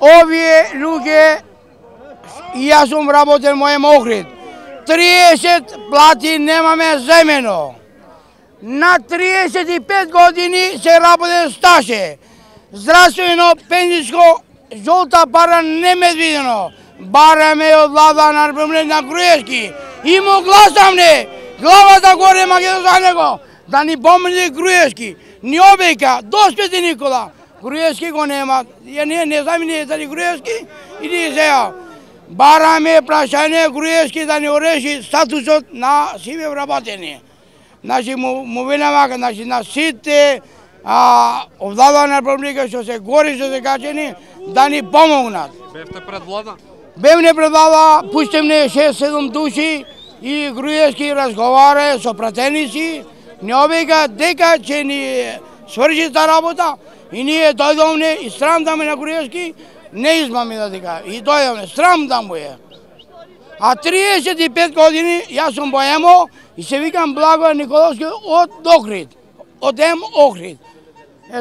Ovdje luke, ja sam работал моем Охрид. 30 plati nemame zemeno. Na 35 godini se работе стаже. Zdravstveno, penzijsko, žolta para nemedvideno. Barame od vlada na Republika Gruevski. Imo glasavne, главата горе Македонија него, да ни помогне Груевски, ни обека, доспети Никола. Груевски го нема, ние не знаме ние дали Груевски или сега. Бараме прашање Груевски да ни ореши статусот на сиве вработени. Значи му велам, значи на сите влада на Република што се гори, што се качени, да ни помогнат. Бевте пред влада? Бевме пред влада, пуштевме 6-7 души, и Груевски разговара со пратеници, ни обека дека ќе ни сврши та работа и ние дојдовме и срам да ме на Груевски, не измаме да дека, и дојдовме, срам да му е. А 35 години јас сум боемо и се викам Благоје Николовски од Охрид, од Охрид.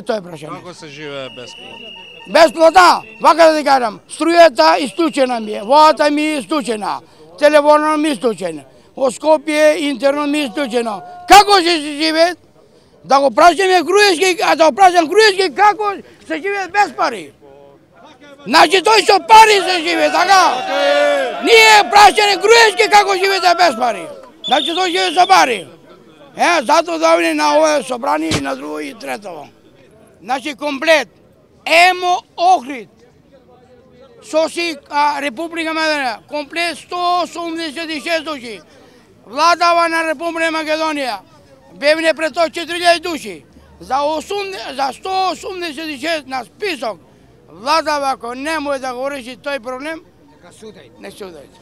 Тоа е прашање. Како се живее без плата? Без плата, вака да ти кажам, струјата исклучена ми е, водата ми е исклучена, телефонот ми е исклучен. Од Скопје интерно ми е исклучено. Како се живеат? Да го прашаме Груевски, а да го прашам Груевски како се живеат без пари. Значи тој со пари се живее, така? Ние прашаме Груевски како живеат без пари. Значи тој живее со пари. Затоа дојде на овое собрание и на друго и трето. Значи комплет. Емо Охрид. Соси Република Македонија, комплет 186 души. Владава на Република Македонија, бевне пред 4000 души. За 186 на список, владава ако не може да го реши тој проблем, не судејте.